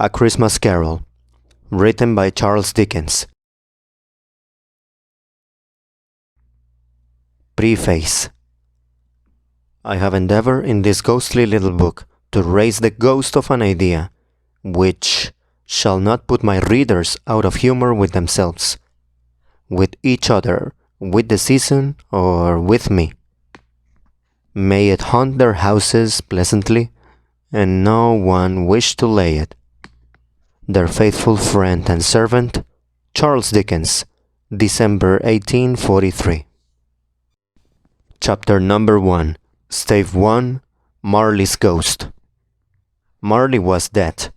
A Christmas Carol, written by Charles Dickens. Preface. I have endeavored in this ghostly little book to raise the ghost of an idea, which shall not put my readers out of humor with themselves, with each other, with the season, or with me. May it haunt their houses pleasantly, and no one wish to lay it. Their faithful friend and servant, Charles Dickens, December 1843. Chapter number 1, Stave 1, Marley's Ghost. Marley was dead,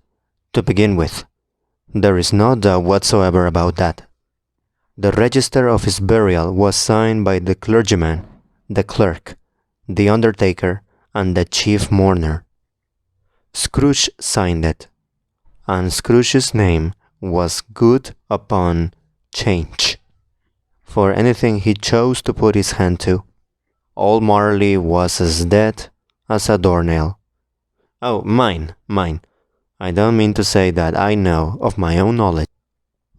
to begin with. There is no doubt whatsoever about that. The register of his burial was signed by the clergyman, the clerk, the undertaker, and the chief mourner. Scrooge signed it, and Scrooge's name was good upon change for anything he chose to put his hand to. Old Marley was as dead as a doornail. Oh, mine. I don't mean to say that I know of my own knowledge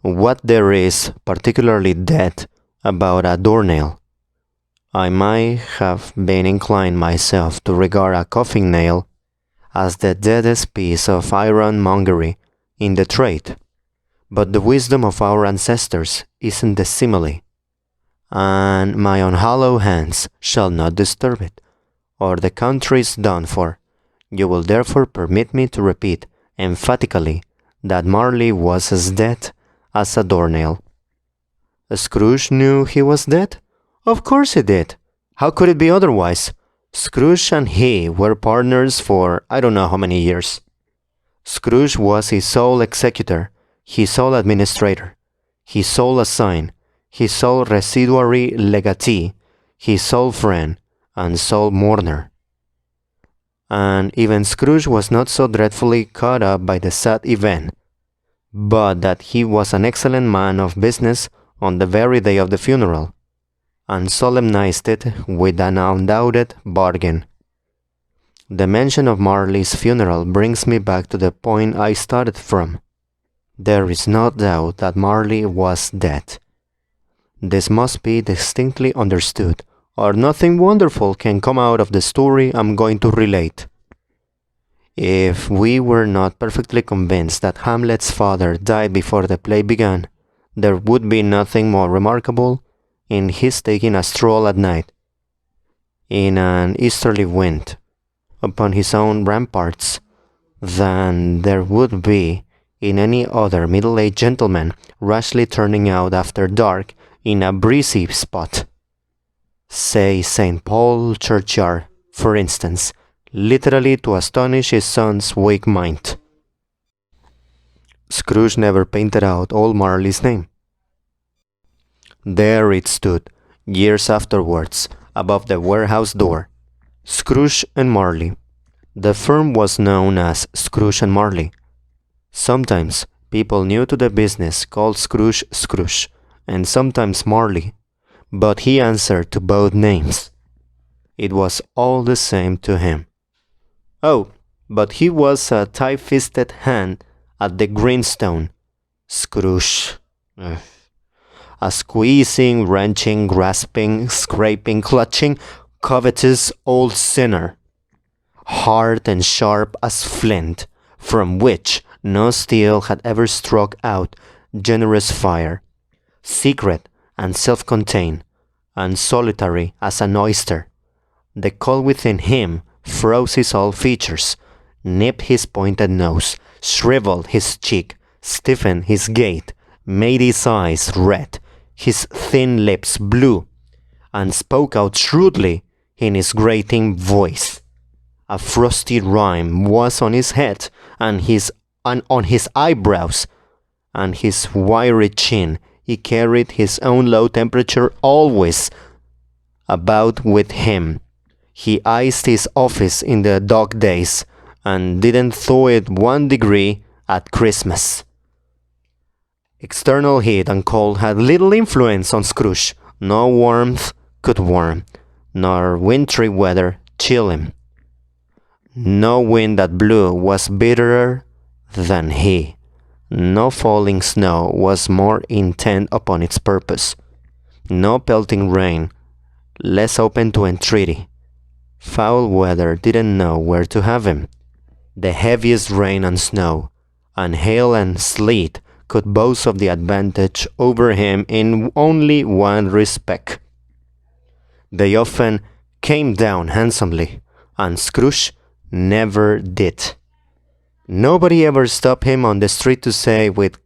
what there is particularly dead about a doornail. I might have been inclined myself to regard a coffin nail as the deadest piece of ironmongery in the trade, but the wisdom of our ancestors isn't the simile, and my unhallowed hands shall not disturb it, or the country is done for. You will therefore permit me to repeat emphatically that Marley was as dead as a doornail. Scrooge knew he was dead? Of course he did. How could it be otherwise? Scrooge and he were partners for I don't know how many years. Scrooge was his sole executor, his sole administrator, his sole assign, his sole residuary legatee, his sole friend, and sole mourner. And even Scrooge was not so dreadfully caught up by the sad event, but that he was an excellent man of business on the very day of the funeral, and solemnized it with an undoubted bargain. The mention of Marley's funeral brings me back to the point I started from. There is no doubt that Marley was dead. This must be distinctly understood, or nothing wonderful can come out of the story I'm going to relate. If we were not perfectly convinced that Hamlet's father died before the play began, there would be nothing more remarkable in his taking a stroll at night, in an easterly wind, upon his own ramparts, than there would be in any other middle-aged gentleman rashly turning out after dark in a breezy spot. Say St. Paul churchyard, for instance, literally to astonish his son's weak mind. Scrooge never painted out old Marley's name. There it stood, years afterwards, above the warehouse door. Scrooge and Marley. The firm was known as Scrooge and Marley. Sometimes people new to the business called Scrooge Scrooge, and sometimes Marley, but he answered to both names. It was all the same to him. Oh, but he was a tight-fisted hand at the grindstone. Scrooge. A squeezing, wrenching, grasping, scraping, clutching, covetous old sinner, hard and sharp as flint, from which no steel had ever struck out generous fire, secret and self-contained, and solitary as an oyster. The cold within him froze his whole features, nipped his pointed nose, shriveled his cheek, stiffened his gait, made his eyes red, his thin lips blue, and spoke out shrewdly in his grating voice. A frosty rime was on his head and on his eyebrows, and his wiry chin. He carried his own low temperature always about with him. He iced his office in the dog days, and didn't thaw it 1 degree at Christmas. External heat and cold had little influence on Scrooge. No warmth could warm, nor wintry weather chill him. No wind that blew was bitterer than he. No falling snow was more intent upon its purpose. No pelting rain, less open to entreaty. Foul weather didn't know where to have him. The heaviest rain and snow, and hail and sleet could boast of the advantage over him in only one respect. They often came down handsomely, and Scrooge never did. Nobody ever stopped him on the street to say with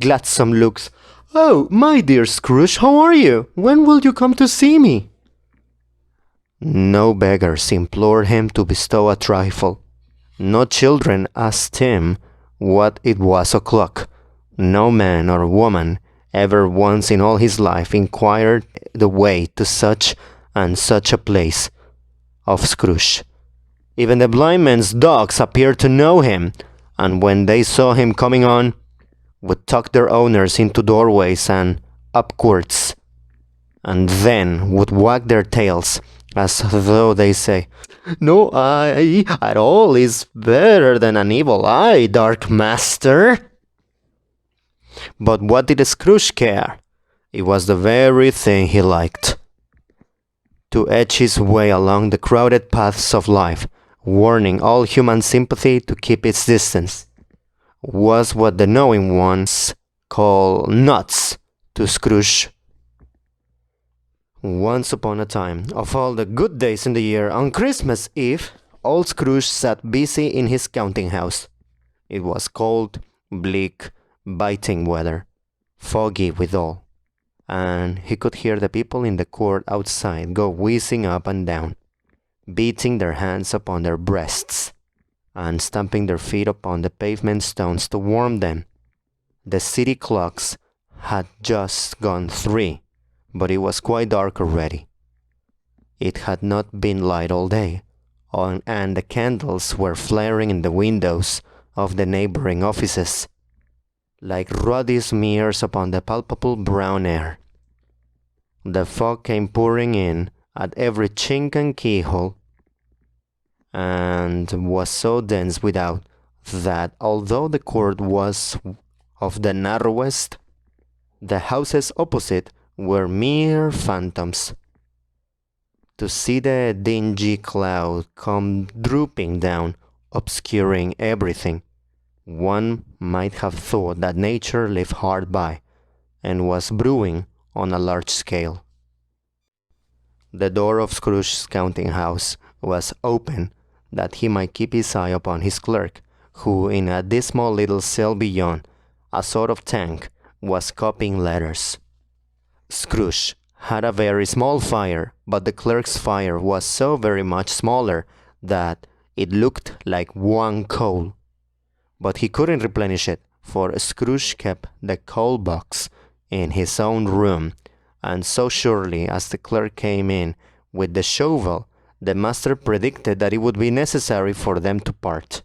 gladsome looks, "Oh, my dear Scrooge, how are you? When will you come to see me?" No beggars implored him to bestow a trifle. No children asked him what it was o'clock. No man or woman ever once in all his life inquired the way to such and such a place of Scrooge. Even the blind man's dogs appeared to know him, and when they saw him coming on, would tuck their owners into doorways and upwards, and then would wag their tails as though they say, "No eye at all is better than an evil eye, dark master." But what did Scrooge care? It was the very thing he liked. To edge his way along the crowded paths of life, warning all human sympathy to keep its distance, was what the knowing ones call nuts to Scrooge. Once upon a time, of all the good days in the year, on Christmas Eve, old Scrooge sat busy in his counting house. It was cold, bleak, biting weather, foggy withal, and he could hear the people in the court outside go whizzing up and down, beating their hands upon their breasts, and stamping their feet upon the pavement stones to warm them. The city clocks had just gone 3, but it was quite dark already. It had not been light all day, and the candles were flaring in the windows of the neighboring offices, like ruddy smears upon the palpable brown air. The fog came pouring in at every chink and keyhole, and was so dense without that, although the court was of the narrowest, the houses opposite were mere phantoms. To see the dingy cloud come drooping down, obscuring everything, one might have thought that nature lived hard by, and was brewing on a large scale. The door of Scrooge's counting house was open, that he might keep his eye upon his clerk, who in a dismal little cell beyond, a sort of tank, was copying letters. Scrooge had a very small fire, but the clerk's fire was so very much smaller that it looked like one coal. But he couldn't replenish it, for Scrooge kept the coal box in his own room, and so surely as the clerk came in with the shovel, the master predicted that it would be necessary for them to part.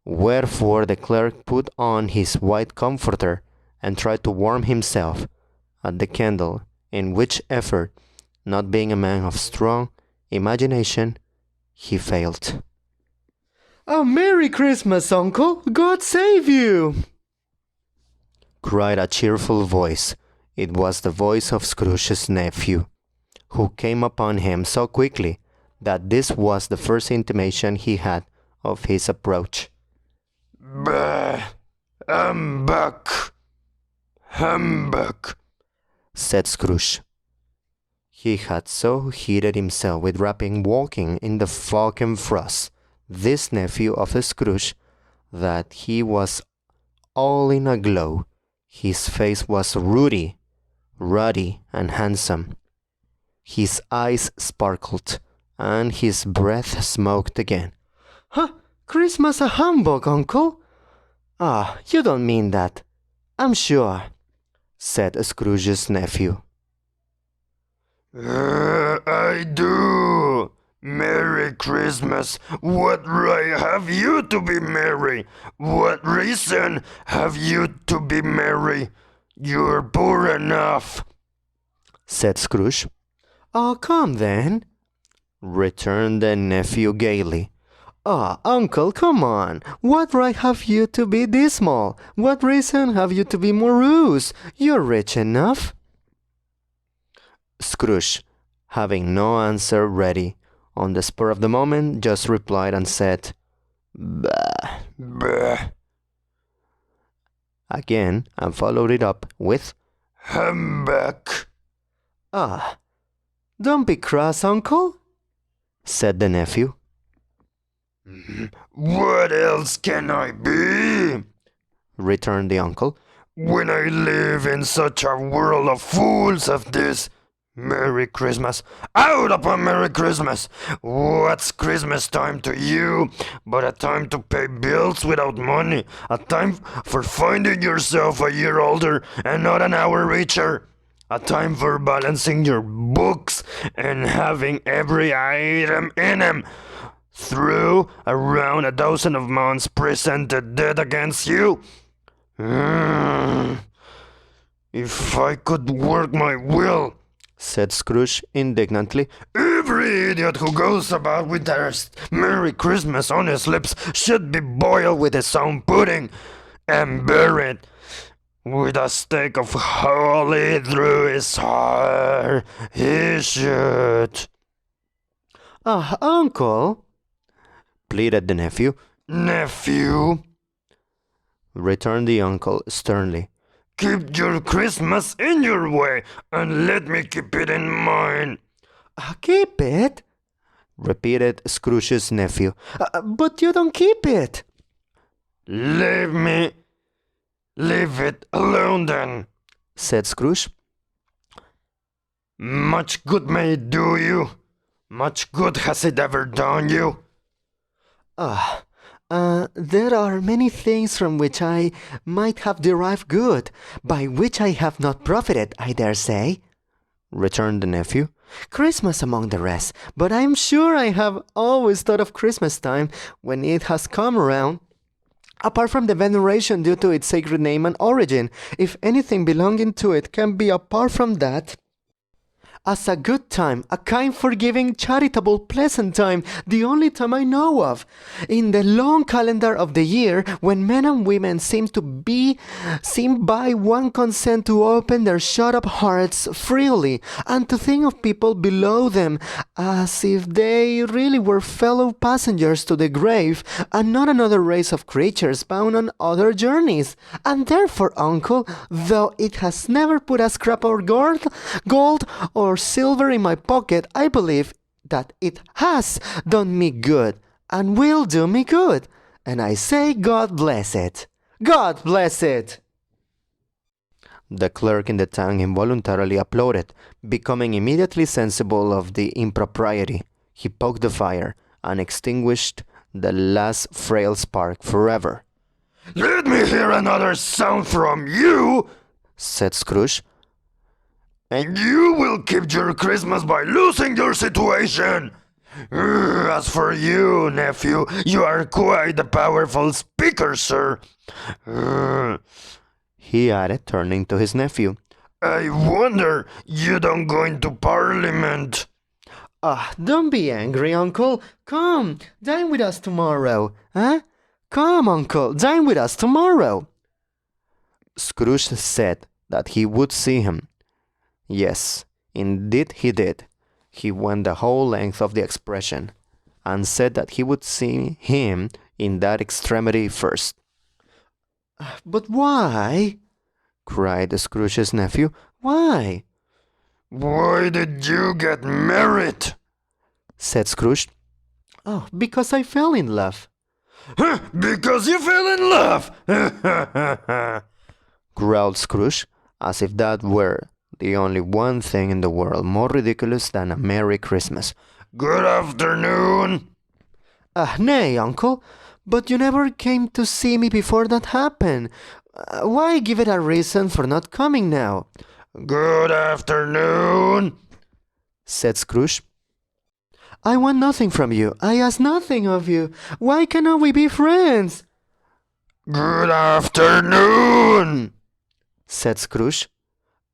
Wherefore the clerk put on his white comforter and tried to warm himself at the candle, in which effort, not being a man of strong imagination, he failed. "Oh, Merry Christmas, Uncle! God save you!" cried a cheerful voice. It was the voice of Scrooge's nephew, who came upon him so quickly that this was the first intimation he had of his approach. "Bah! Humbug! Humbug!" said Scrooge. He had so heated himself with rapid walking in the fog and frost, this nephew of Scrooge, that he was all in a glow. His face was ruddy, and handsome. His eyes sparkled, and his breath smoked again. "Huh, Christmas a humbug, Uncle? Ah, you don't mean that, I'm sure," said Scrooge's nephew. "I do. Merry Christmas. What right have you to be merry? What reason have you to be merry? You're poor enough," said Scrooge. "Oh, come then," returned the nephew gaily. Ah, uncle, come on. What right have you to be this small? What reason have you to be morose? You're rich enough. Scrooge, having no answer ready, on the spur of the moment, just replied and said, "Bah, bah," again, and followed it up with, "Humbug." "Ah, don't be cross, uncle," said the nephew. "What else can I be?" returned the uncle, "when I live in such a world of fools as this? Merry Christmas! Out upon Merry Christmas! What's Christmas time to you but a time to pay bills without money? A time for finding yourself a year older and not an hour richer? A time for balancing your books and having every item in them through around a dozen of months presented dead against you? If I could work my will," said Scrooge indignantly, "every idiot who goes about with their Merry Christmas on his lips should be boiled with his own pudding and buried with a stake of holly through his heart. He should." "Ah, uncle," pleaded the nephew. "Nephew," returned the uncle sternly, "keep your Christmas in your way, and let me keep it in mine." "Keep it?" repeated Scrooge's nephew. "But you don't keep it." Leave it alone then," said Scrooge. "Much good may it do you. Much good has it ever done you?" There are many things from which I might have derived good, by which I have not profited, I dare say," returned the nephew. "Christmas among the rest, but I am sure I have always thought of Christmas time when it has come around. Apart from the veneration due to its sacred name and origin, if anything belonging to it can be apart from that, as a good time, a kind, forgiving, charitable, pleasant time, the only time I know of, in the long calendar of the year, when men and women seem by one consent to open their shut-up hearts freely, and to think of people below them as if they really were fellow passengers to the grave, and not another race of creatures bound on other journeys. And therefore, uncle, though it has never put a scrap of gold or silver in my pocket, I believe that it has done me good, and will do me good. And I say, God bless it. God bless it!" The clerk in the town involuntarily applauded, becoming immediately sensible of the impropriety. He poked the fire, and extinguished the last frail spark forever. "Let me hear another sound from you," said Scrooge, "and you will keep your Christmas by losing your situation. As for you, nephew, you are quite a powerful speaker, sir," he added, turning to his nephew. "I wonder you don't go into Parliament." Don't be angry, uncle. Come, dine with us tomorrow. Come, uncle, dine with us tomorrow." Scrooge said that he would see him. Yes, indeed he did. He went the whole length of the expression, and said that he would see him in that extremity first. "But why?" cried Scrooge's nephew. "Why?" "Why did you get married?" said Scrooge. Because I fell in love." "Because you fell in love!" growled Scrooge, as if that were the only one thing in the world more ridiculous than a Merry Christmas. "Good afternoon." Nay, uncle, but you never came to see me before that happened. Why give it a reason for not coming now?" "Good afternoon," said Scrooge. "I want nothing from you. I ask nothing of you. Why cannot we be friends?" "Good afternoon," said Scrooge.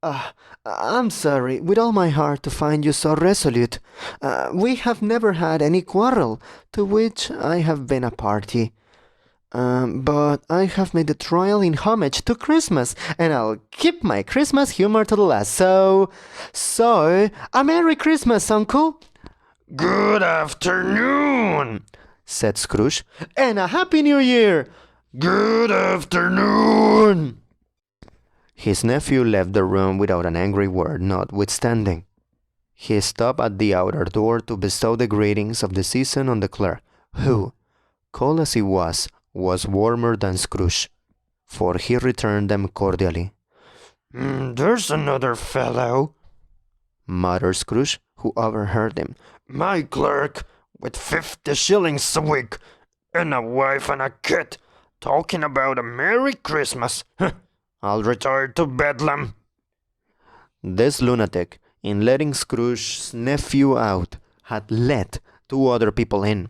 I'm sorry with all my heart to find you so resolute. We have never had any quarrel to which I have been a party. But I have made a trial in homage to Christmas, and I'll keep my Christmas humor to the last. So, a Merry Christmas, Uncle. Good afternoon, said Scrooge, and a Happy New Year. Good afternoon. His nephew left the room without an angry word, notwithstanding. He stopped at the outer door to bestow the greetings of the season on the clerk, who, cold as he was warmer than Scrooge, for he returned them cordially. There's another fellow, muttered Scrooge, who overheard him. My clerk, with 50 shillings a week, and a wife and a kid, talking about a Merry Christmas. I'll retire to Bedlam. This lunatic, in letting Scrooge's nephew out, had let 2 other people in.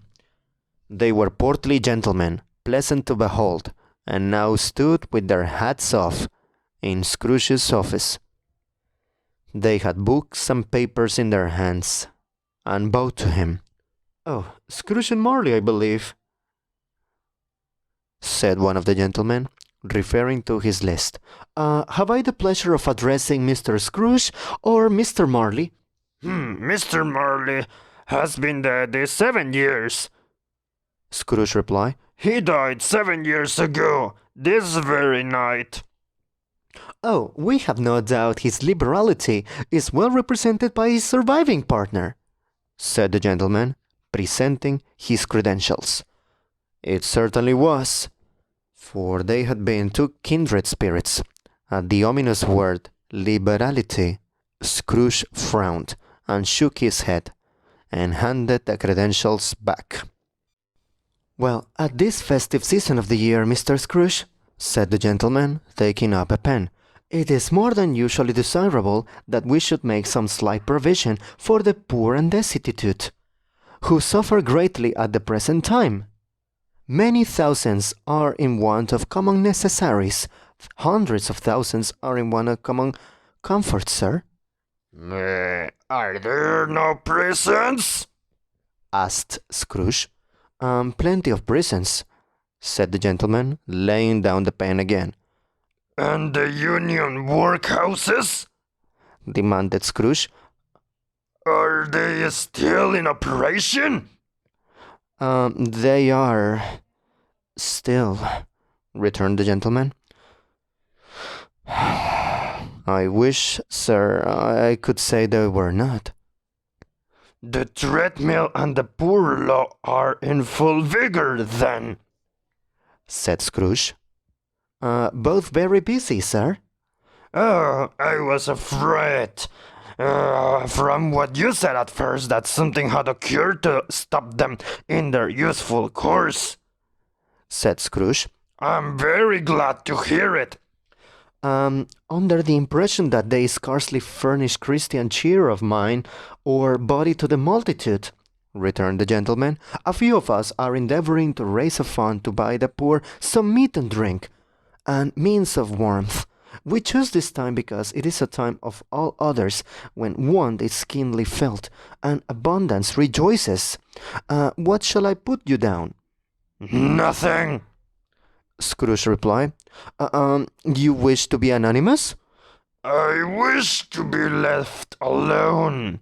They were portly gentlemen, pleasant to behold, and now stood with their hats off in Scrooge's office. They had books and papers in their hands, and bowed to him. "Oh, Scrooge and Marley, I believe," said one of the gentlemen, referring to his list. "Have I the pleasure of addressing Mr. Scrooge or Mr. Marley?" Mr. Marley has been dead these 7 years," Scrooge replied. "He died 7 years ago, this very night." "Oh, we have no doubt his liberality is well represented by his surviving partner," said the gentleman, presenting his credentials. It certainly was, for they had been 2 kindred spirits. At the ominous word, liberality, Scrooge frowned and shook his head, and handed the credentials back. "Well, at this festive season of the year, Mr. Scrooge," said the gentleman, taking up a pen, "it is more than usually desirable that we should make some slight provision for the poor and destitute, who suffer greatly at the present time. Many thousands are in want of common necessaries. Hundreds of thousands are in want of common comfort, sir." Are there no prisons?" asked Scrooge. Plenty of prisons," said the gentleman, laying down the pen again. "And the union workhouses?" demanded Scrooge. "Are they still in operation?" They are still," returned the gentleman. "I wish, sir, I could say they were not." "The treadmill and the poor law are in full vigor, then?" said Scrooge. Both very busy, sir." "Oh, I was afraid, from what you said at first, that something had occurred to stop them in their useful course," said Scrooge. "I'm very glad to hear it." Under the impression that they scarcely furnish Christian cheer of mind or body to the multitude," returned the gentleman, "a few of us are endeavoring to raise a fund to buy the poor some meat and drink, and means of warmth. We choose this time because it is a time of all others when want is keenly felt, and abundance rejoices. What shall I put you down?" "Nothing," Scrooge replied. You wish to be anonymous?" "I wish to be left alone,"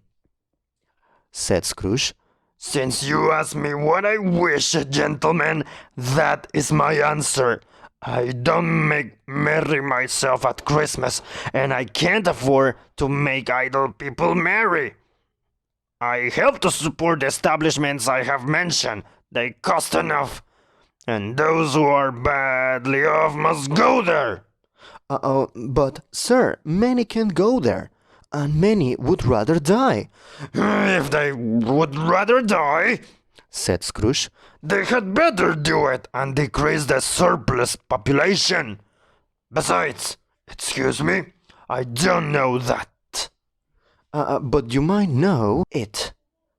said Scrooge. "Since you ask me what I wish, gentlemen, that is my answer. I don't make merry myself at Christmas, and I can't afford to make idle people merry. I help to support the establishments I have mentioned. They cost enough, and those who are badly off must go there." But, sir, many can't go there, and many would rather die." "If they would rather die," said Scrooge, "they had better do it and decrease the surplus population. Besides, excuse me, I don't know that." But you might know it.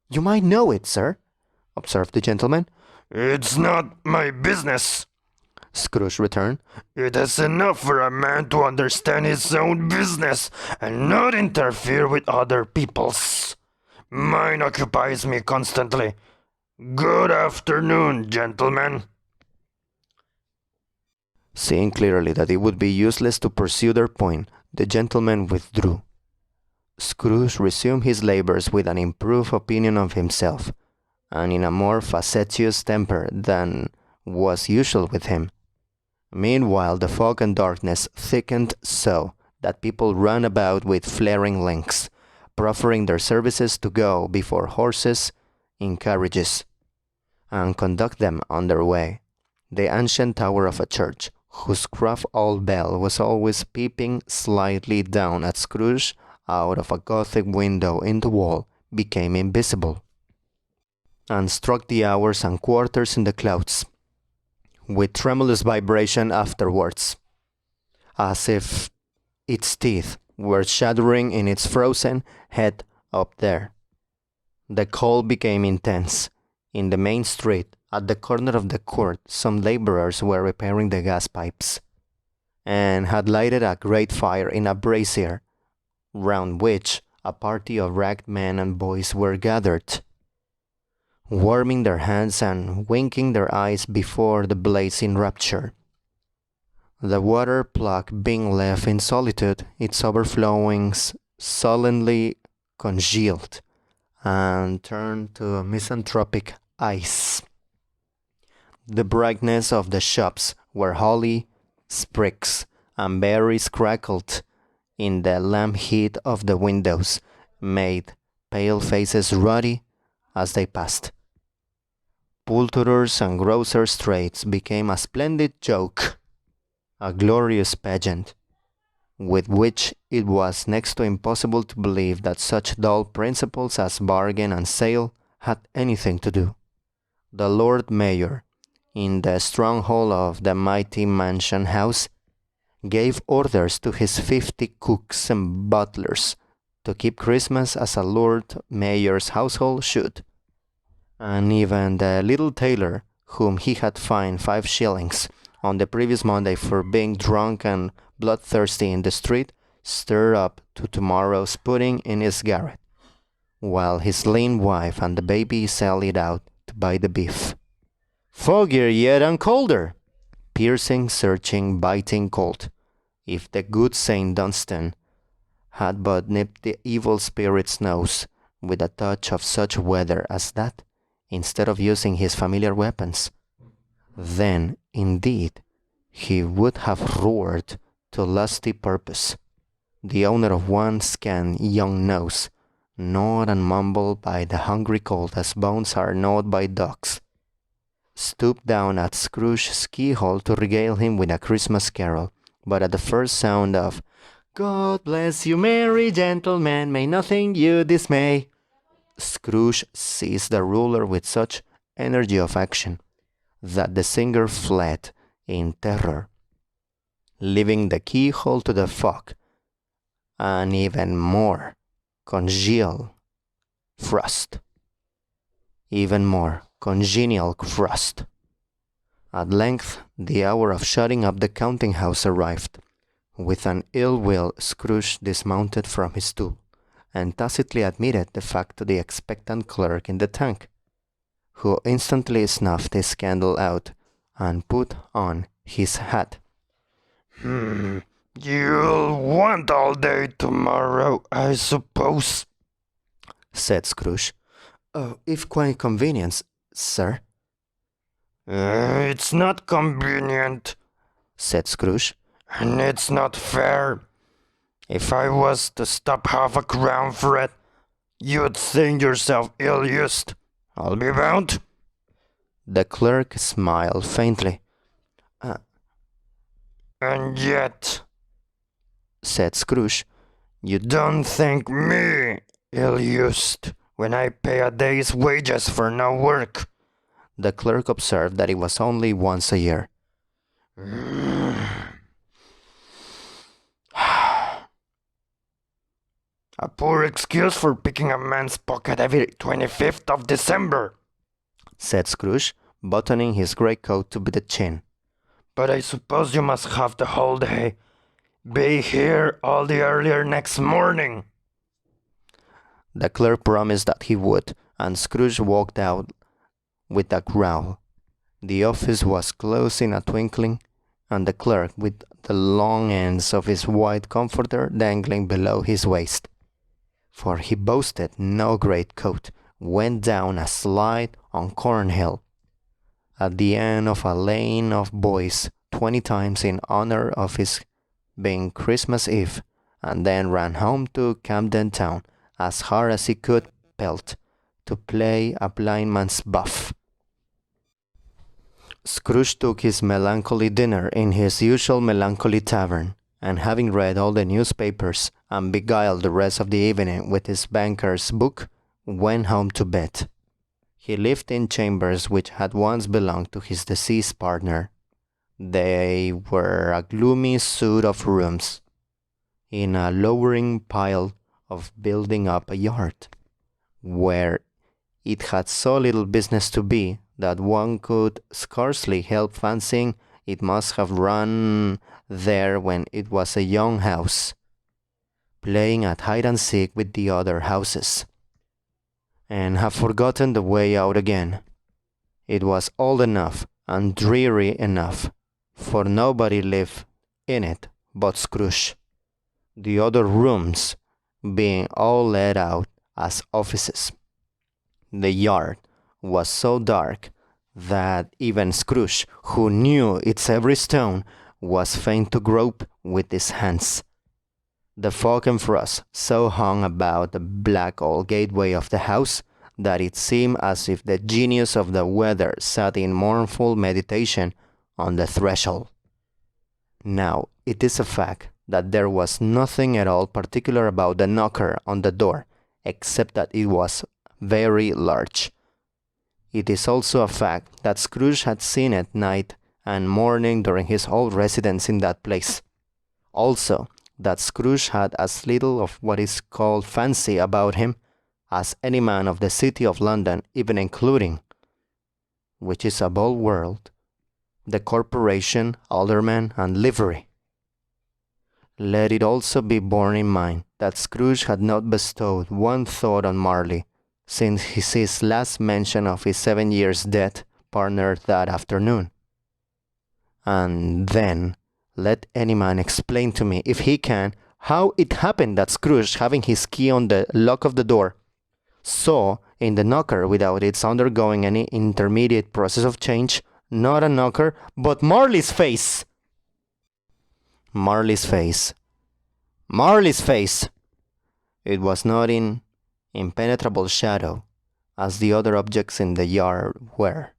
You might know it, sir," observed the gentleman. "It's not my business," Scrooge returned. It is enough for a man to understand his own business and not interfere with other people's. Mine occupies me constantly. Good afternoon, gentlemen. Seeing clearly that it would be useless to pursue their point, the gentlemen withdrew. Scrooge resumed his labors with an improved opinion of himself, and in a more facetious temper than was usual with him. Meanwhile, the fog and darkness thickened so that people ran about with flaring lamps, proffering their services to go before horses in carriages, and conduct them on their way. The ancient tower of a church, whose gruff old bell was always peeping slightly down at Scrooge out of a Gothic window in the wall, became invisible, and struck the hours and quarters in the clouds, with tremulous vibration afterwards, as if its teeth were shattering in its frozen head up there. The cold became intense. In the main street, at the corner of the court, some laborers were repairing the gas pipes, and had lighted a great fire in a brazier, round which a party of ragged men and boys were gathered, warming their hands and winking their eyes before the blaze in rapture. The water plug being left in solitude, its overflowings sullenly congealed and turned to a misanthropic ice. The brightness of the shops, where holly, sprigs, and berries crackled in the lamp heat of the windows, made pale faces ruddy as they passed. Poulterers' and grocers' trades became a splendid joke, a glorious pageant, with which it was next to impossible to believe that such dull principles as bargain and sale had anything to do. The Lord Mayor, in the stronghold of the mighty mansion house, gave orders to his 50 cooks and butlers to keep Christmas as a Lord Mayor's household should, and even the little tailor, whom he had fined 5 shillings on the previous Monday for being drunk and bloodthirsty in the street, stirred up to tomorrow's pudding in his garret, while his lean wife and the baby sallied out to buy the beef. Foggier yet and colder! Piercing, searching, biting cold. If the good Saint Dunstan had but nipped the evil spirit's nose with a touch of such weather as that, instead of using his familiar weapons, then, indeed, he would have roared to lusty purpose. The owner of one scant young nose, gnawed and mumbled by the hungry cold as bones are gnawed by dogs, stooped down at Scrooge's keyhole to regale him with a Christmas carol, but at the first sound of "God bless you, merry gentlemen, may nothing you dismay," Scrooge seized the ruler with such energy of action that the singer fled in terror, leaving the keyhole to the fog, and even more congenial frost. Even more congenial frost. At length, the hour of shutting up the counting-house arrived. With an ill will, Scrooge dismounted from his stool, and tacitly admitted the fact to the expectant clerk in the tank, who instantly snuffed his candle out and put on his hat. You'll want all day tomorrow, I suppose, said Scrooge. "Oh, if quite convenient, sir." It's not convenient, said Scrooge. and it's not fair. If I was to stop half a crown for it, you'd think yourself ill-used, I'll be bound. The clerk smiled faintly. And yet, said Scrooge, you don't think me ill-used when I pay a day's wages for no work. The clerk observed that it was only once a year. A poor excuse for picking a man's pocket every 25th of December, said Scrooge, buttoning his great coat to the chin. But I suppose you must have the whole day. Be here all the earlier next morning. The clerk promised that he would, and Scrooge walked out with a growl. The office was closed in a twinkling, and the clerk, with the long ends of his white comforter dangling below his waist, for he boasted no greatcoat, went down a slide on Cornhill, at the end of a lane of boys, 20 times in honor of his being Christmas Eve, and then ran home to Camden Town as hard as he could pelt, to play a blind man's buff. Scrooge took his melancholy dinner in his usual melancholy tavern, and having read all the newspapers and beguiled the rest of the evening with his banker's book, went home to bed. He lived in chambers which had once belonged to his deceased partner. They were a gloomy suite of rooms, in a lowering pile of building up a yard, where it had so little business to be that one could scarcely help fancying it must have run there when it was a young house, playing at hide and seek with the other houses, and have forgotten the way out again. It was old enough and dreary enough, for nobody lived in it but Scrooge, the other rooms being all let out as offices. The yard was so dark that even Scrooge, who knew its every stone, was fain to grope with his hands. The fog and frost so hung about the black old gateway of the house that it seemed as if the genius of the weather sat in mournful meditation on the threshold. Now, it is a fact that there was nothing at all particular about the knocker on the door, except that it was very large. It is also a fact that Scrooge had seen it night and morning during his whole residence in that place. Also, that Scrooge had as little of what is called fancy about him as any man of the city of London, even including, which is a bold word, the corporation, aldermen, and livery. Let it also be borne in mind that Scrooge had not bestowed one thought on Marley since his last mention of his 7 years' dead partner that afternoon. And then, let any man explain to me, if he can, how it happened that Scrooge, having his key on the lock of the door, saw in the knocker, without its undergoing any intermediate process of change, not a knocker, but Marley's face! Marley's face. Marley's face! It was not in impenetrable shadow, as the other objects in the yard were,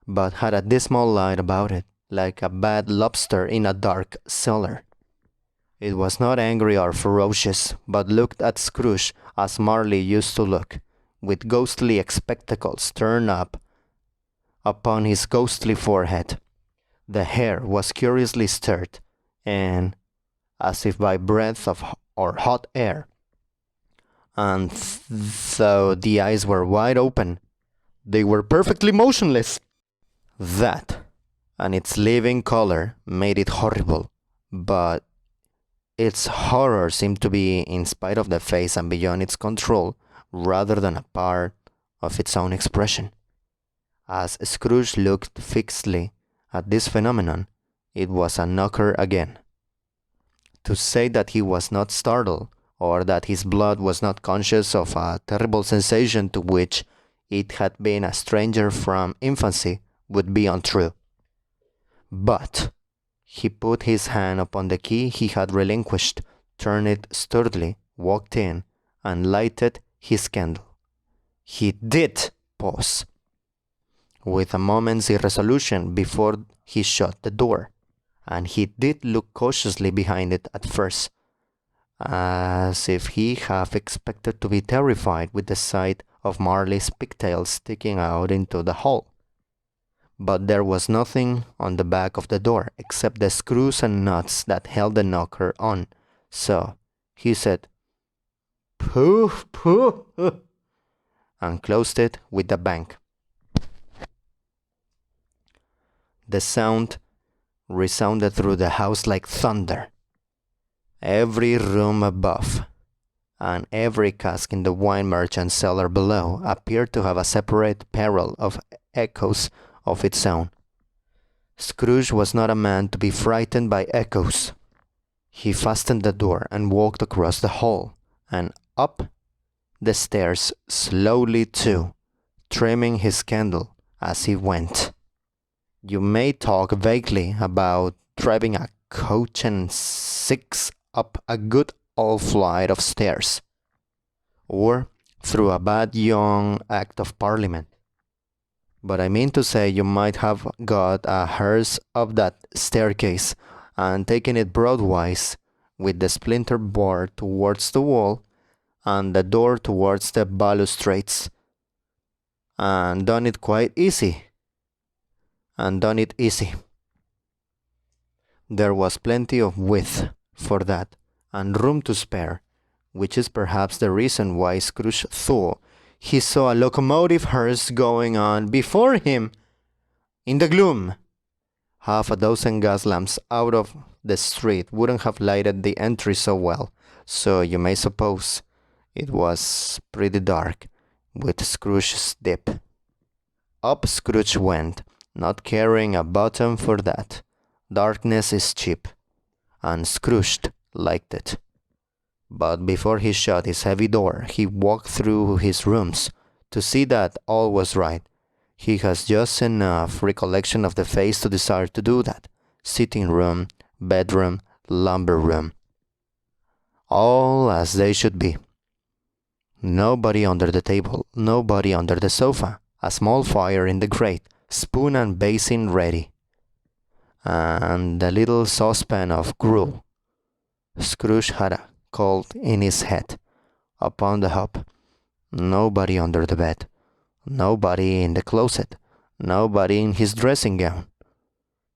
but had a dismal light about it, like a bad lobster in a dark cellar. It was not angry or ferocious, but looked at Scrooge as Marley used to look, with ghostly spectacles turned up upon his ghostly forehead. The hair was curiously stirred, and, as if by breath or hot air, and though the eyes were wide open, they were perfectly motionless. That, and its living color, made it horrible, but its horror seemed to be in spite of the face and beyond its control, rather than a part of its own expression. As Scrooge looked fixedly at this phenomenon, it was a knocker again. To say that he was not startled, or that his blood was not conscious of a terrible sensation to which it had been a stranger from infancy, would be untrue. But he put his hand upon the key he had relinquished, turned it sturdily, walked in, and lighted his candle. He did pause, with a moment's irresolution before he shut the door, and he did look cautiously behind it at first, as if he half expected to be terrified with the sight of Marley's pigtails sticking out into the hall. But there was nothing on the back of the door except the screws and nuts that held the knocker on, so he said, "Pooh, pooh," and closed it with a bang. The sound resounded through the house like thunder. Every room above and every cask in the wine merchant's cellar below appeared to have a separate peril of echoes of its own. Scrooge was not a man to be frightened by echoes. He fastened the door and walked across the hall and up the stairs slowly too, trimming his candle as he went. You may talk vaguely about driving a coach and six up a good old flight of stairs, or through a bad young Act of Parliament. But I mean to say you might have got a hearse of that staircase and taken it broadwise with the splinter board towards the wall and the door towards the balustrades, and done it quite easy. There was plenty of width for that, and room to spare, which is perhaps the reason why Scrooge thought he saw a locomotive hearse going on before him in the gloom. Half a dozen gas lamps out of the street wouldn't have lighted the entry so well, so you may suppose it was pretty dark with Scrooge's dip. Up Scrooge went, not caring a button for that. Darkness is cheap, and Scrooge liked it. But before he shut his heavy door, he walked through his rooms to see that all was right. He has just enough recollection of the face to desire to do that. Sitting room, bedroom, lumber room, all as they should be. Nobody under the table, nobody under the sofa, a small fire in the grate, spoon and basin ready, and a little saucepan of gruel. Scrooge had a cold in his head upon the hob. Nobody under the bed, nobody in the closet, nobody in his dressing gown,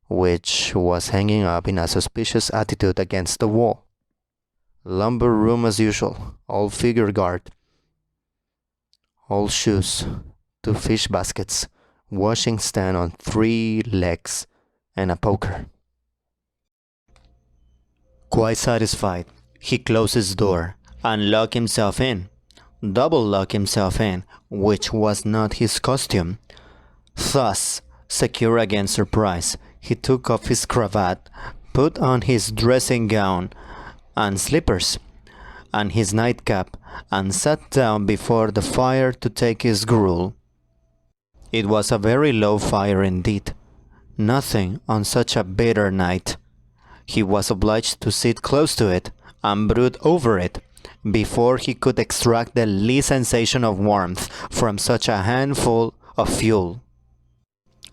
which was hanging up in a suspicious attitude against the wall. Lumber room as usual, all figure guard, all shoes, 2 fish baskets, washing stand on 3 legs, and a poker. Quite satisfied, he closed his door and locked himself in, double locked himself in, which was not his costume. Thus, secure against surprise, he took off his cravat, put on his dressing gown and slippers, and his nightcap, and sat down before the fire to take his gruel. It was a very low fire indeed, nothing on such a bitter night. He was obliged to sit close to it and brood over it before he could extract the least sensation of warmth from such a handful of fuel.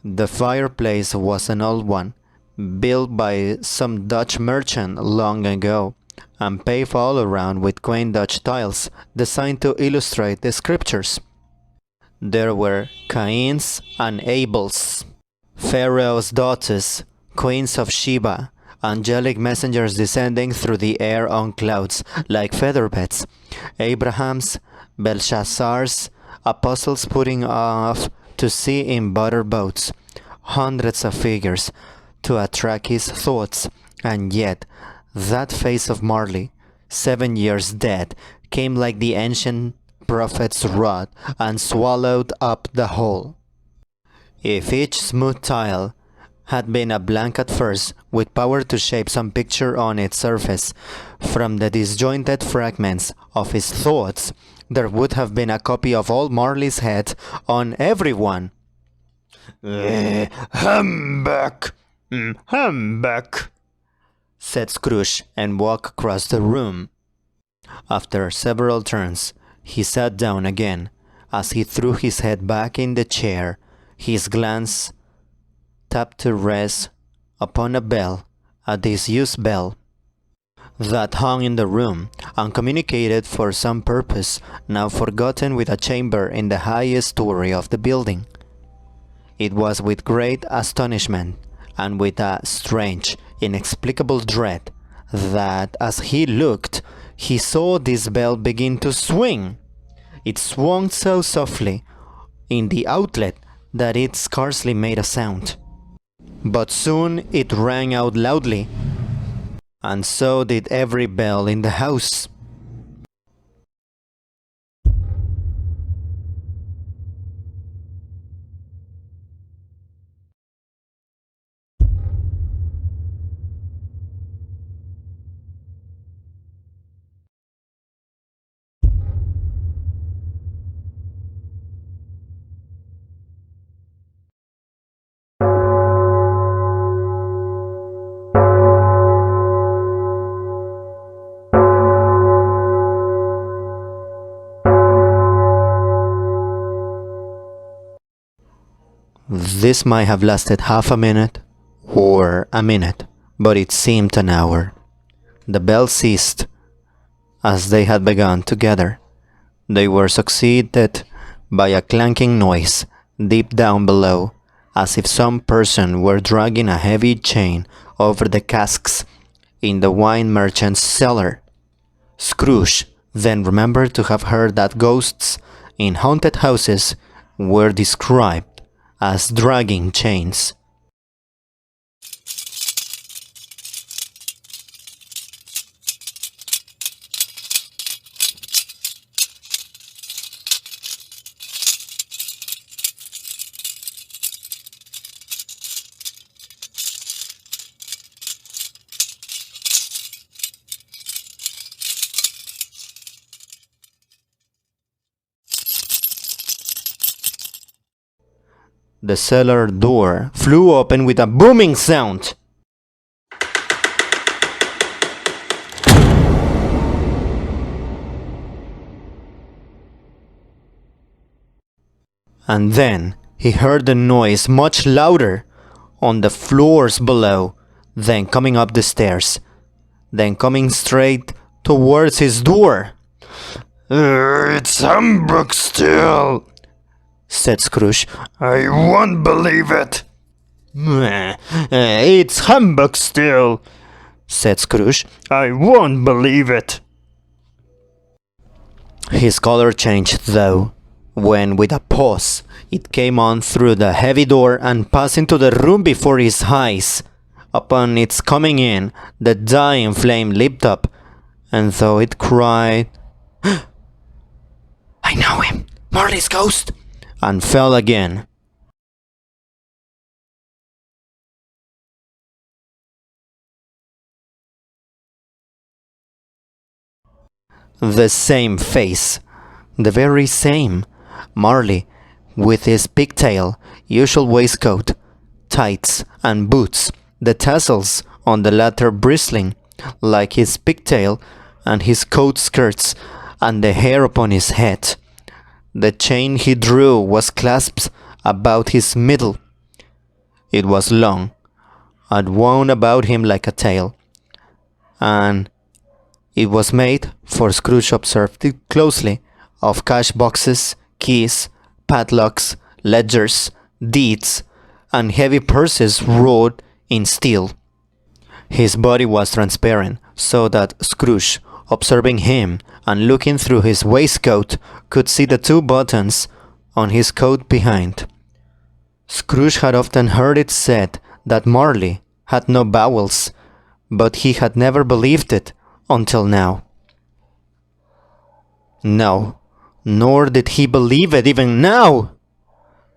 The fireplace was an old one, built by some Dutch merchant long ago, and paved all around with quaint Dutch tiles designed to illustrate the scriptures. There were Cains and Abels, Pharaoh's daughters, queens of Sheba, angelic messengers descending through the air on clouds like featherbeds, Abraham's, Belshazzar's, apostles putting off to sea in butter boats, hundreds of figures to attract his thoughts, and yet that face of Marley, 7 years dead, came like the ancient prophet's rod and swallowed up the whole. If each smooth tile had been a blank at first, with power to shape some picture on its surface, from the disjointed fragments of his thoughts, there would have been a copy of old Marley's head on every one. Humbug! Humbug! Said Scrooge, and walked across the room. After several turns, he sat down again. As he threw his head back in the chair, his glance tapped to rest upon a bell, a disused bell, that hung in the room, uncommunicated for some purpose, now forgotten, with a chamber in the highest story of the building. It was with great astonishment, and with a strange, inexplicable dread, that as he looked, he saw this bell begin to swing. It swung so softly in the outlet that it scarcely made a sound. But soon it rang out loudly, and so did every bell in the house. This might have lasted half a minute or a minute, but it seemed an hour. The bells ceased as they had begun together. They were succeeded by a clanking noise deep down below, as if some person were dragging a heavy chain over the casks in the wine merchant's cellar. Scrooge then remembered to have heard that ghosts in haunted houses were described as dragging chains. The cellar door flew open with a booming sound. And then he heard the noise much louder on the floors below, then coming up the stairs, then coming straight towards his door. It's humbug still, said Scrooge. I won't believe it. It's humbug still, said Scrooge. I won't believe it. His color changed, though, when with a pause it came on through the heavy door and passed into the room before his eyes. Upon its coming in, the dying flame leaped up, and though it cried, "I know him, Marley's ghost!" and fell again. The same face, the very same. Marley, with his pigtail, usual waistcoat, tights, and boots, the tassels on the latter bristling like his pigtail and his coat skirts, and the hair upon his head. The chain he drew was clasped about his middle. It was long, and wound about him like a tail, and it was made, for Scrooge observed it closely, of cash boxes, keys, padlocks, ledgers, deeds, and heavy purses wrought in steel. His body was transparent, so that Scrooge, observing him and looking through his waistcoat, could see the two buttons on his coat behind. Scrooge had often heard it said that Marley had no bowels, but he had never believed it until now. No, nor did he believe it even now,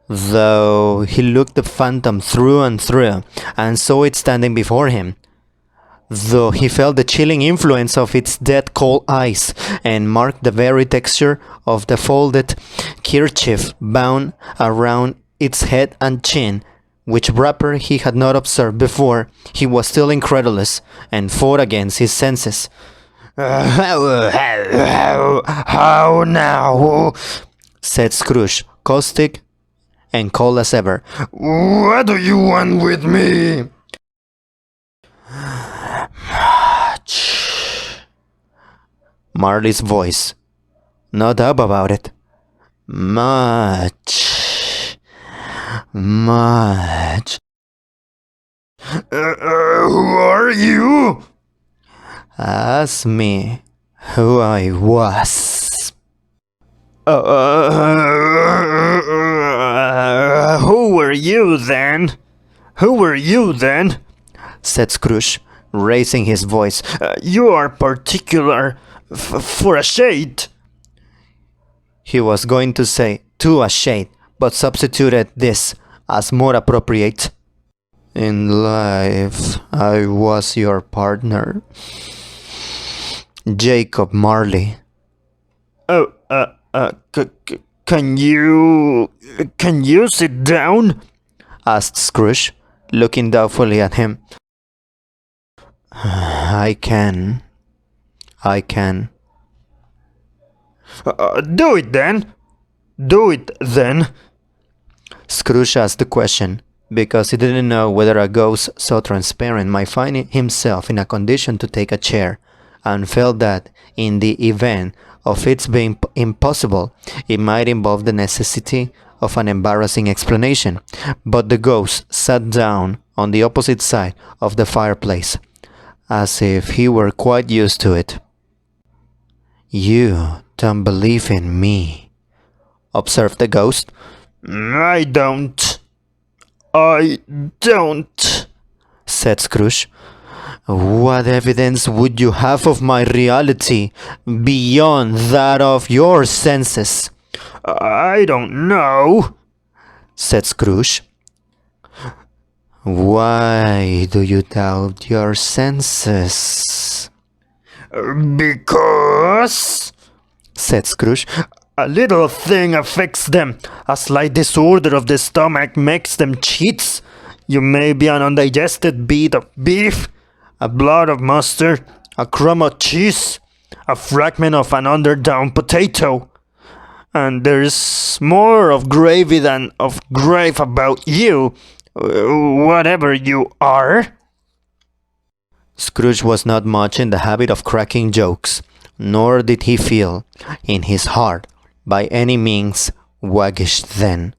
though he looked the phantom through and through and saw it standing before him, though he felt the chilling influence of its dead cold eyes and marked the very texture of the folded kerchief bound around its head and chin, which wrapper he had not observed before. He was still incredulous and fought against his senses. How now? Said Scrooge, caustic and cold as ever. What do you want with me? Marley's voice. No doubt about it. Much. Who are you? Ask me who I was. Who were you then? Who were you then? Said Scrooge, raising his voice. You are particular for a shade. He was going to say to a shade, but substituted this as more appropriate. In life, I was your partner, Jacob Marley. Oh, can you sit down? Asked Scrooge, looking doubtfully at him. I can. Do it then. Scrooge asked the question because he didn't know whether a ghost so transparent might find himself in a condition to take a chair, and felt that, in the event of its being impossible, it might involve the necessity of an embarrassing explanation. But the ghost sat down on the opposite side of the fireplace, as if he were quite used to it. You don't believe in me, observed the ghost. I don't, said Scrooge. What evidence would you have of my reality beyond that of your senses? I don't know, said Scrooge. Why do you doubt your senses? Because, said Scrooge, a little thing affects them. A slight disorder of the stomach makes them cheats. You may be an undigested bit of beef, a blot of mustard, a crumb of cheese, a fragment of an underdone potato. And there's more of gravy than of grave about you, whatever you are. Scrooge was not much in the habit of cracking jokes, nor did he feel, in his heart, by any means waggish then.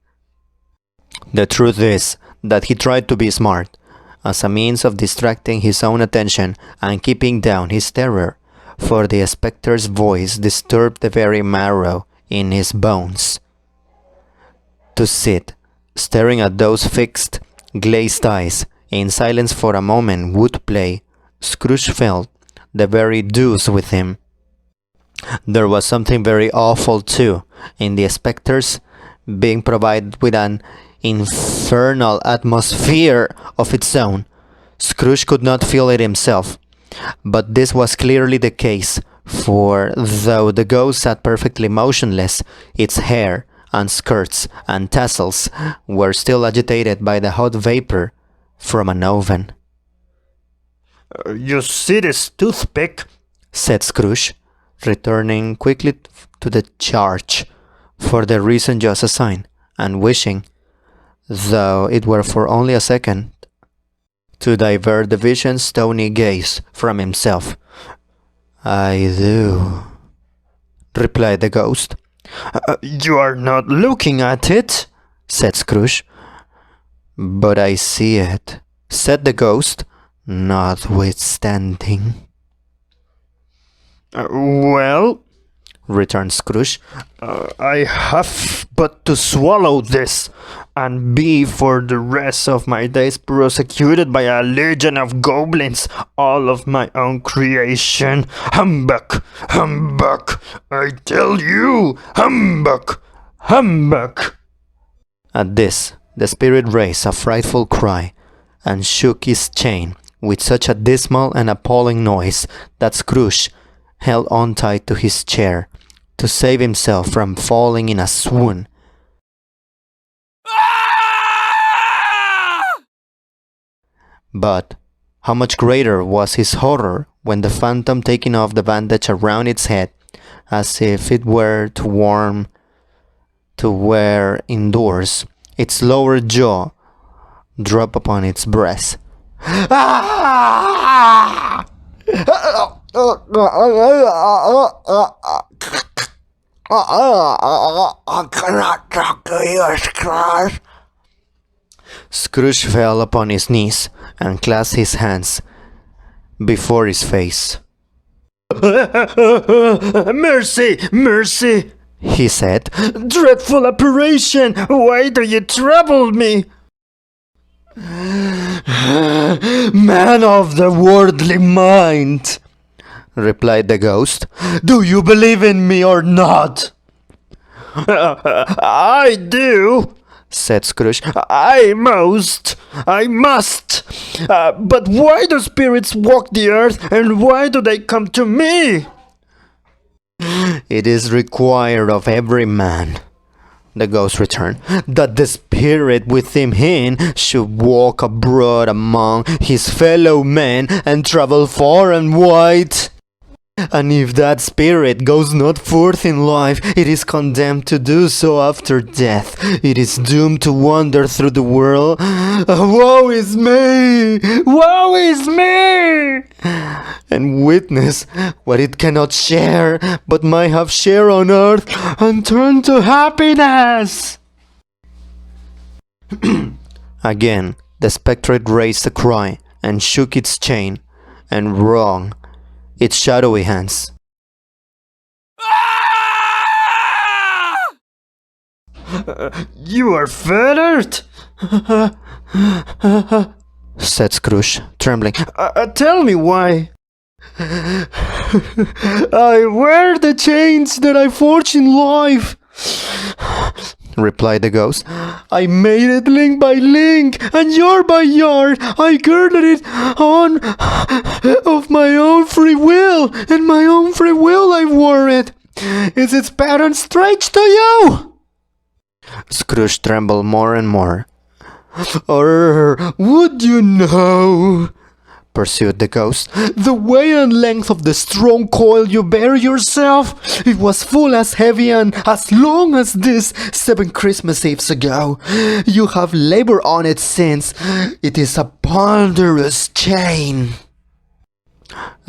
The truth is that he tried to be smart, as a means of distracting his own attention and keeping down his terror, for the spectre's voice disturbed the very marrow in his bones. To sit, staring at those fixed, glazed eyes, in silence for a moment would play, Scrooge felt, the very deuce with him. There was something very awful, too, in the spectres being provided with an infernal atmosphere of its own. Scrooge could not feel it himself, but this was clearly the case, for though the ghost sat perfectly motionless, its hair and skirts and tassels were still agitated by the hot vapor from an oven. You see this toothpick? Said Scrooge, returning quickly to the charge, for the reason just assigned, and wishing, though it were for only a second, to divert the vision's stony gaze from himself. I do, replied the ghost. You are not looking at it, said Scrooge. But I see it, said the ghost, notwithstanding. Well, returned Scrooge, I have but to swallow this, and be for the rest of my days prosecuted by a legion of goblins, all of my own creation. Humbug! Humbug! I tell you, humbug! Humbug! At this, the spirit raised a frightful cry, and shook his chain with such a dismal and appalling noise that Scrooge held on tight to his chair to save himself from falling in a swoon. But how much greater was his horror when the phantom, taking off the bandage around its head, as if it were to wear indoors, its lower jaw dropped upon its breast. I cannot talk to you, Scrooge. Scrooge fell upon his knees and clasped his hands before his face. Mercy! Mercy! He said. Dreadful apparition! Why do you trouble me? Man of the worldly mind, replied the ghost, do you believe in me or not? I do, said Scrooge. I must. But why do spirits walk the earth, and why do they come to me? It is required of every man, the ghost returned, that the spirit within him should walk abroad among his fellow men and travel far and wide. And if that spirit goes not forth in life, it is condemned to do so after death. It is doomed to wander through the world. Woe is me! Woe is me! And witness what it cannot share, but might have share on earth and turn to happiness. Again, the spectre raised a cry and shook its chain and wrung its shadowy hands. You are fettered, said Scrooge, trembling. Tell me why. I wear the chains that I forged in life, replied the ghost. I made it link by link, and yard by yard I girded it on of my own free will, and my own free will I wore it. Is its pattern strange to you? Scrooge trembled more and more. Or would you know, pursued the ghost, the weight and length of the strong coil you bear yourself? It was full as heavy and as long as this 7 Christmas Eves ago. You have labored on it since. It is a ponderous chain.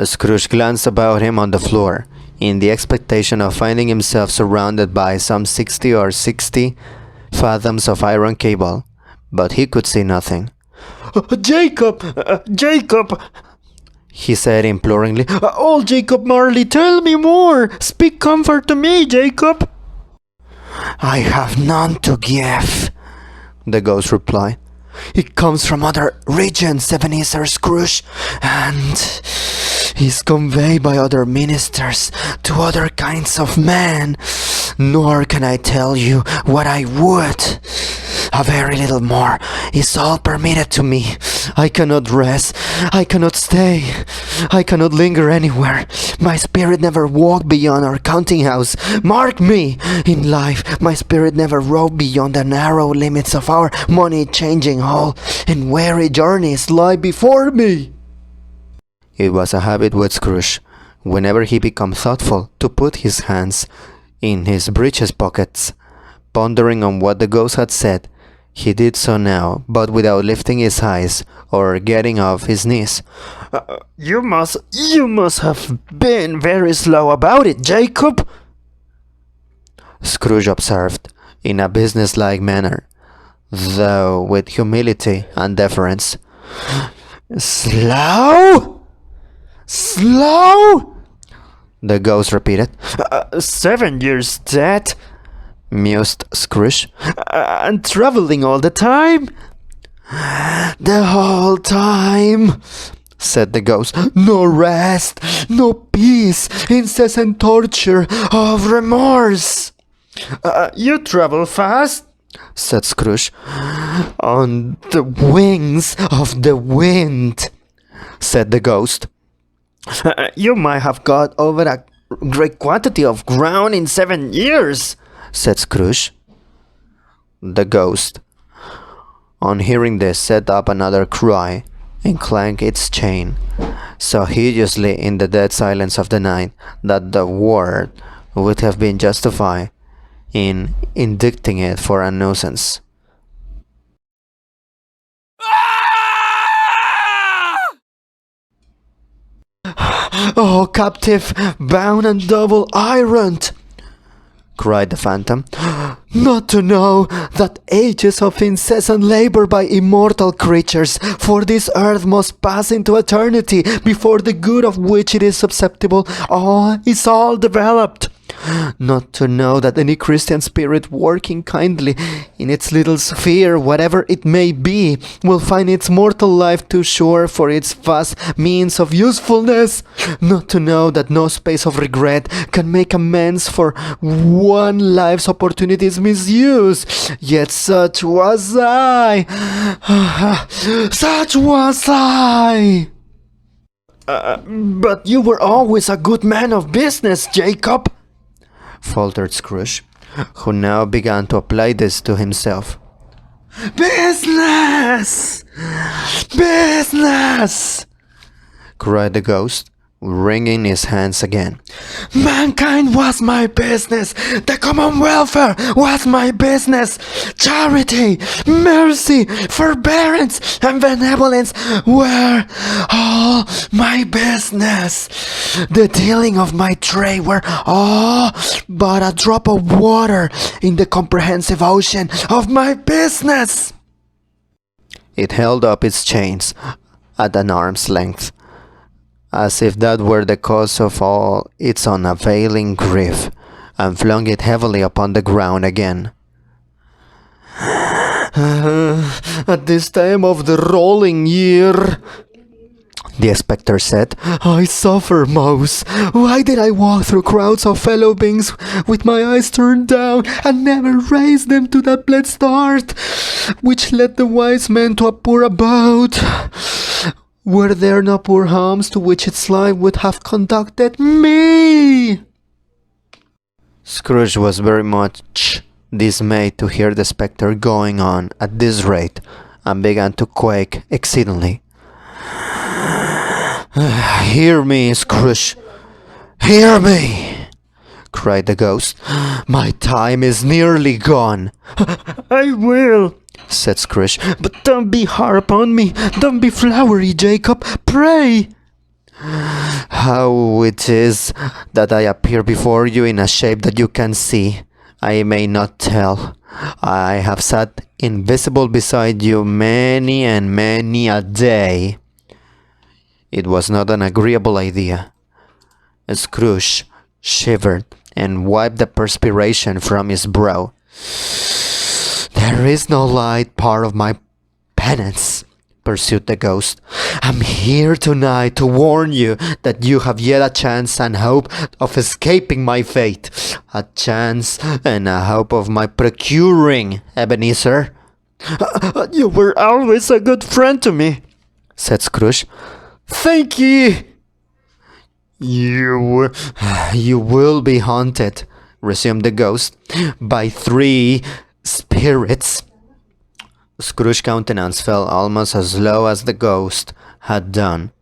Scrooge glanced about him on the floor, in the expectation of finding himself surrounded by some 60 fathoms of iron cable, but he could see nothing. Jacob, he said imploringly. Oh, Jacob Marley, tell me more. Speak comfort to me, Jacob. I have none to give, the ghost replied. It comes from other regions, Ebenezer Scrooge, and is conveyed by other ministers to other kinds of men. Nor can I tell you what I would. A very little more is all permitted to me. I cannot rest, I cannot stay, I cannot linger anywhere. My spirit never walked beyond our counting house. Mark me! In life, my spirit never roved beyond the narrow limits of our money-changing hall, and weary journeys lie before me. It was a habit with Scrooge, whenever he became thoughtful, to put his hands in his breeches pockets, pondering on what the ghost had said. He did so now, but without lifting his eyes or getting off his knees. You must have been very slow about it, Jacob, Scrooge observed, in a businesslike manner, though with humility and deference. Slow? Slow? The ghost repeated. 7 years dead, mused Scrooge. And traveling all the time? The whole time, said the ghost. No rest, no peace, incessant torture of remorse. You travel fast, said Scrooge. On the wings of the wind, said the ghost. You might have got over a great quantity of ground in 7 years, said Scrooge. The ghost, on hearing this, set up another cry and clanked its chain so hideously in the dead silence of the night that the ward would have been justified in indicting it for a nuisance. Oh, captive, bound and double ironed, cried the phantom. Not to know that ages of incessant labor by immortal creatures for this earth must pass into eternity before the good of which it is susceptible is all developed. Not to know that any Christian spirit working kindly in its little sphere, whatever it may be, will find its mortal life too short for its vast means of usefulness. Not to know that no space of regret can make amends for one life's opportunities misuse. Yet such was I. Such was I. But you were always a good man of business, Jacob, faltered Scrooge, who now began to apply this to himself. Business! Business! Cried the ghost, wringing his hands again. Mankind was my business. The common welfare was my business. Charity, mercy, forbearance, and benevolence were all my business. The dealing of my trade were all but a drop of water in the comprehensive ocean of my business. It held up its chains at an arm's length, as if that were the cause of all its unavailing grief, and flung it heavily upon the ground again. At this time of the rolling year, the spectre said, I suffer most. Why did I walk through crowds of fellow beings with my eyes turned down and never raise them to that blessed start which led the wise men to a poor abode? Were there no poor homes to which its life would have conducted me? Scrooge was very much dismayed to hear the spectre going on at this rate, and began to quake exceedingly. Hear me, Scrooge. Hear me, cried the ghost. My time is nearly gone. I will, said Scrooge, but don't be hard upon me. Don't be flowery, Jacob. Pray. How it is that I appear before you in a shape that you can see, I may not tell. I have sat invisible beside you many and many a day. It was not an agreeable idea. Scrooge shivered and wiped the perspiration from his brow. There is no light part of my penance, pursued the ghost. I'm here tonight to warn you that you have yet a chance and hope of escaping my fate. A chance and a hope of my procuring, Ebenezer. You were always a good friend to me, said Scrooge. Thank ye. You will be haunted, resumed the ghost, by 3 spirits. Scrooge's countenance fell almost as low as the ghost had done.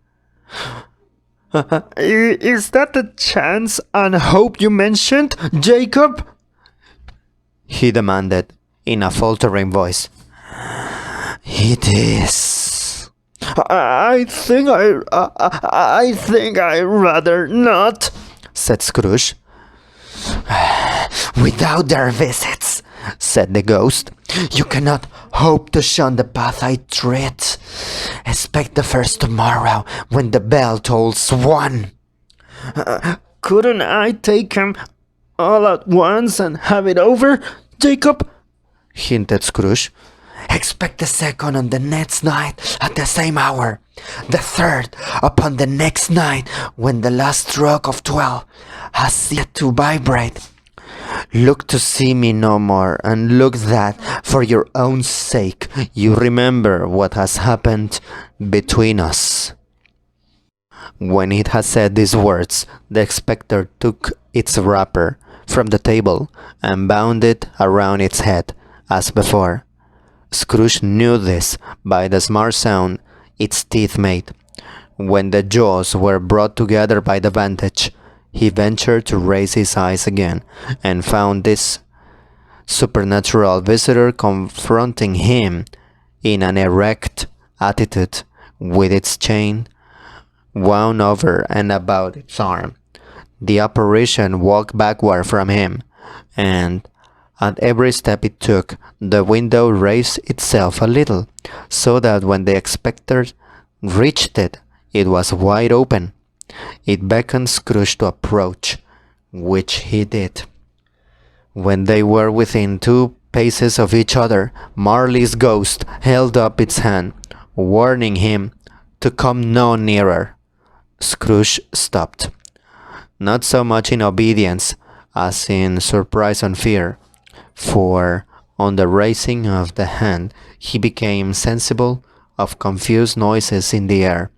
Is that the chance and hope you mentioned, Jacob? He demanded in a faltering voice. It is. I think I rather not, said Scrooge. Without their visits, said the ghost, you cannot hope to shun the path I tread. Expect the first tomorrow when the bell tolls 1. Couldn't I take him all at once and have it over, Jacob? Hinted Scrooge. Expect the second on the next night at the same hour. The third upon the next night when the last stroke of 12 has yet to vibrate. Look to see me no more, and look that, for your own sake, you remember what has happened between us. When it had said these words, the spectre took its wrapper from the table and bound it around its head, as before. Scrooge knew this by the smart sound its teeth made. When the jaws were brought together by the bandage, he ventured to raise his eyes again, and found this supernatural visitor confronting him in an erect attitude, with its chain wound over and about its arm. The apparition walked backward from him, and at every step it took, the window raised itself a little, so that when the spectre reached it, it was wide open. It beckoned Scrooge to approach, which he did. When they were within 2 paces of each other, Marley's ghost held up its hand, warning him to come no nearer. Scrooge stopped, not so much in obedience as in surprise and fear, for on the raising of the hand he became sensible of confused noises in the air,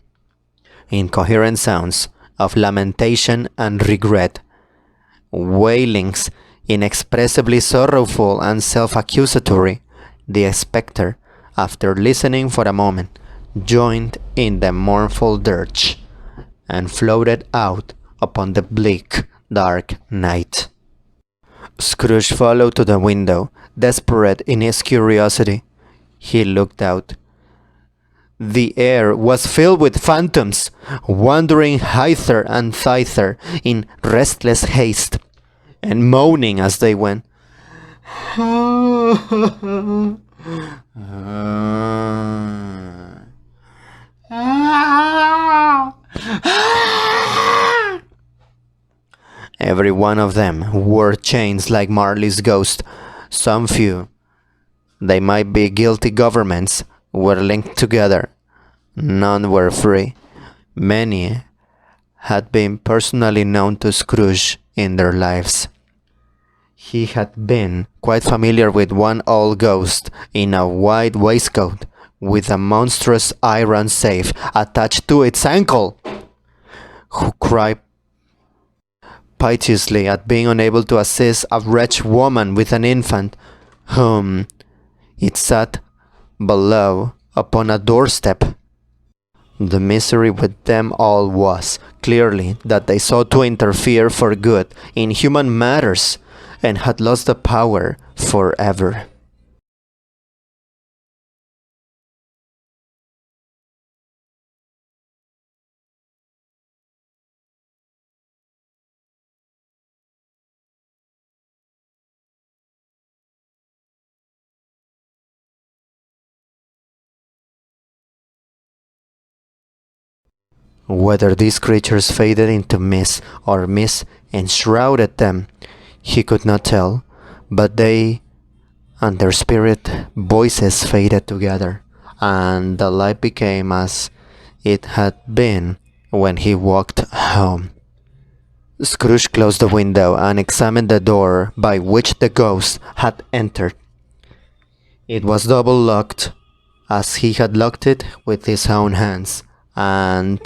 incoherent sounds of lamentation and regret, wailings inexpressibly sorrowful and self-accusatory. The spectre, after listening for a moment, joined in the mournful dirge, and floated out upon the bleak, dark night. Scrooge followed to the window, desperate in his curiosity. He looked out. The air was filled with phantoms, wandering hither and thither in restless haste, and moaning as they went. Every one of them wore chains like Marley's ghost. Some few, they might be guilty governments, were linked together. None were free. Many had been personally known to Scrooge in their lives. He had been quite familiar with one old ghost in a white waistcoat, with a monstrous iron safe attached to its ankle, who cried piteously at being unable to assist a wretched woman with an infant, whom it sat below upon a doorstep. The misery with them all was, clearly, that they sought to interfere for good in human matters, and had lost the power forever. Whether these creatures faded into mist or mist enshrouded them, he could not tell, but they and their spirit voices faded together, and the light became as it had been when he walked home. Scrooge closed the window and examined the door by which the ghost had entered. It was double locked, as he had locked it with his own hands, and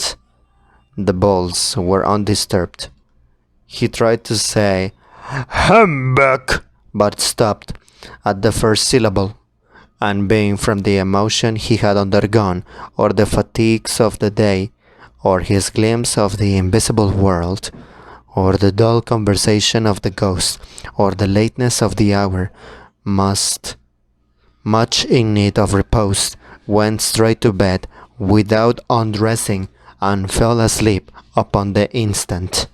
the bolts were undisturbed. He tried to say, "Humbug!" but stopped at the first syllable, and being from the emotion he had undergone, or the fatigues of the day, or his glimpse of the invisible world, or the dull conversation of the ghost, or the lateness of the hour, much in need of repose, went straight to bed without undressing, and fell asleep upon the instant.